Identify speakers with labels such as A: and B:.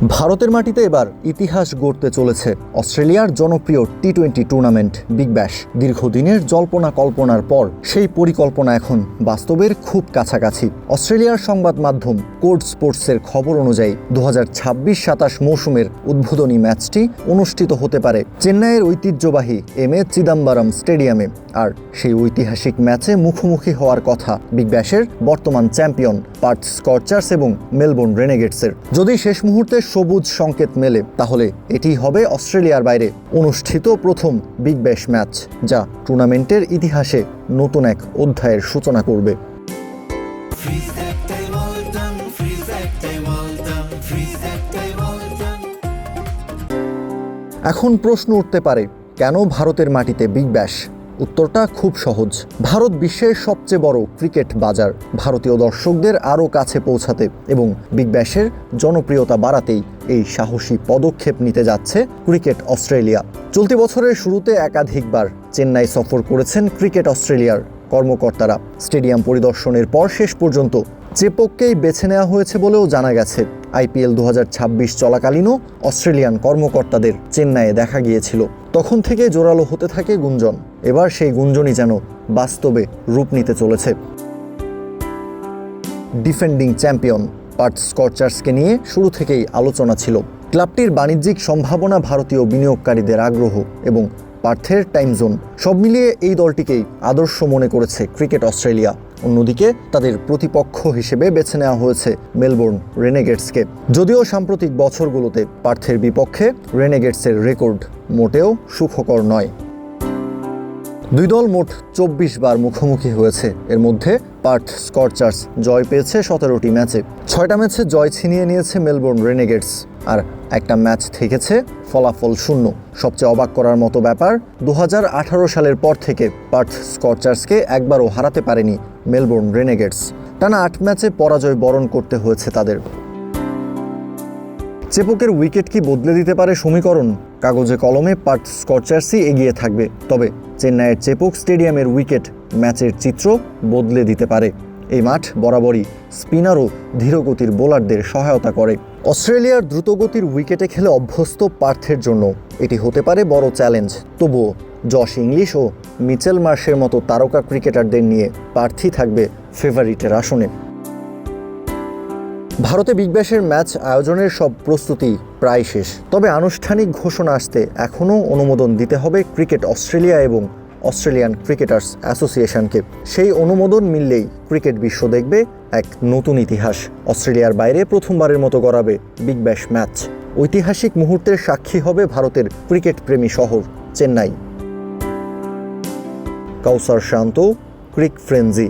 A: ভারতের মাটিতে এবার ইতিহাস গড়তে চলেছে অস্ট্রেলিয়ার জনপ্রিয় টি-20 টুর্নামেন্ট বিগ ব্যাশ। দীর্ঘদিনের জল্পনা কল্পনার পর সেই পরিকল্পনা এখন বাস্তবের খুব কাছাকাছি। অস্ট্রেলিয়ার সংবাদ মাধ্যম কোড স্পোর্টসের খবর অনুযায়ী 2026-27 মৌসুমের উদ্বোধনী ম্যাচটি অনুষ্ঠিত হতে পারে চেন্নাইয়ের ঐতিহ্যবাহী এম এ চিদাম্বরম স্টেডিয়ামে। আর সেই ঐতিহাসিক ম্যাচে মুখোমুখি হওয়ার কথা বিগ ব্যাশের বর্তমান চ্যাম্পিয়ন পার্থ স্করচার্স এবং মেলবোর্ন রেনেগেডসের। যদি শেষ মুহূর্তে সবুজ সংকেত মেলে তাহলে এটি হবে অস্ট্রেলিয়ার বাইরে অনুষ্ঠিত প্রথম বিগ ব্যাশ ম্যাচ, যা টুর্নামেন্টের ইতিহাসে নতুন এক অধ্যায়ের সূচনা করবে। এখন প্রশ্ন উঠতে পারে, কেন ভারতের মাটিতে বিগ ব্যাশ? উত্তরটা খুব সহজ। ভারত বিশ্বের সবচেয়ে বড় ক্রিকেট বাজার। ভারতীয় দর্শকদের আরও কাছে পৌঁছাতে এবং বিগ ব্যাশের জনপ্রিয়তা বাড়াতেই এই সাহসী পদক্ষেপ নিতে যাচ্ছে ক্রিকেট অস্ট্রেলিয়া। চলতি বছরের শুরুতে একাধিকবার চেন্নাই সফর করেছেন ক্রিকেট অস্ট্রেলিয়ার কর্মকর্তারা। স্টেডিয়াম পরিদর্শনের পর শেষ পর্যন্ত চেপককেই বেছে নেওয়া হয়েছে বলেও জানা গেছে। IPL 2026 চলাকালীনও অস্ট্রেলিয়ান কর্মকর্তাদের চেন্নাইয়ে দেখা গিয়েছিল। তখন থেকে জোরালো হতে থাকে গুঞ্জন। এবার সেই গুঞ্জনই যেন বাস্তবে রূপ নিতে চলেছে। ডিফেন্ডিং চ্যাম্পিয়ন পার্থ স্করচার্সকে নিয়ে শুরু থেকেই আলোচনা ছিল। ক্লাবটির বাণিজ্যিক সম্ভাবনা, ভারতীয় বিনিয়োগকারীদের আগ্রহ এবং পার্থের টাইম জোন সব মিলিয়ে এই দলটিকেই আদর্শ মনে করেছে ক্রিকেট অস্ট্রেলিয়া। অন্যদিকে তাদের প্রতিপক্ষ হিসেবে বেছে নেওয়া হয়েছে মেলবোর্ন রেনেগেডসকে। যদিও সাম্প্রতিক বছরগুলোতে পার্থের বিপক্ষে রেনেগেডসের রেকর্ড মোটেও সুখকর নয়। দুই দল মোট 24 বার মুখোমুখি হয়েছে। এর মধ্যে পার্থ স্করচার্স জয় পেয়েছে 17টি ম্যাচে। 6টা ম্যাচে জয় ছিনিয়ে নিয়েছে মেলবোর্ন রেনেগেডস, আর একটা ম্যাচ থেকেছে ফলাফল শূন্য। সবচেয়ে অবাক করার মতো ব্যাপার, 2018 সালের পর থেকে পার্থ স্করচার্সকে একবারও হারাতে পারেনি মেলবোর্ন রেনেগেডস। টানা 8 ম্যাচে পরাজয় বরণ করতে হয়েছে তাদের। চেপকের উইকেট কি বদলে দিতে পারে সমীকরণ? কাগজে কলমে পার্থ স্করচার্সই এগিয়ে থাকবে, তবে চেন্নাইয়ের চেপক স্টেডিয়ামের উইকেট ম্যাচের চিত্র বদলে দিতে পারে। এই মাঠ বরাবরই স্পিনার ও ধীরগতির বোলারদের সহায়তা করে। অস্ট্রেলিয়ার দ্রুতগতির উইকেটে খেলে অভ্যস্ত পার্থের জন্য এটি হতে পারে বড় চ্যালেঞ্জ। তবুও জশ ইংলিশ ও মিচেল মার্শের মতো তারকা ক্রিকেটারদের নিয়ে পার্থই থাকবে ফেভারিটের আসনে। ভারতে বিগ ব্যাশের ম্যাচ আয়োজনের সব প্রস্তুতি প্রায় শেষ, তবে আনুষ্ঠানিক ঘোষণা আসতে এখনও অনুমোদন দিতে হবে ক্রিকেট অস্ট্রেলিয়া এবং অস্ট্রেলিয়ান ক্রিকেটার্স অ্যাসোসিয়েশনকে। সেই অনুমোদন মিললেই ক্রিকেট বিশ্ব দেখবে এক নতুন ইতিহাস। অস্ট্রেলিয়ার বাইরে প্রথমবারের মতো গড়াবে বিগ ব্যাশ ম্যাচ। ঐতিহাসিক মুহূর্তের সাক্ষী হবে ভারতের ক্রিকেট প্রেমী শহর চেন্নাই। কাউসার শান্ত, ক্রিক ফ্রেঞ্জি।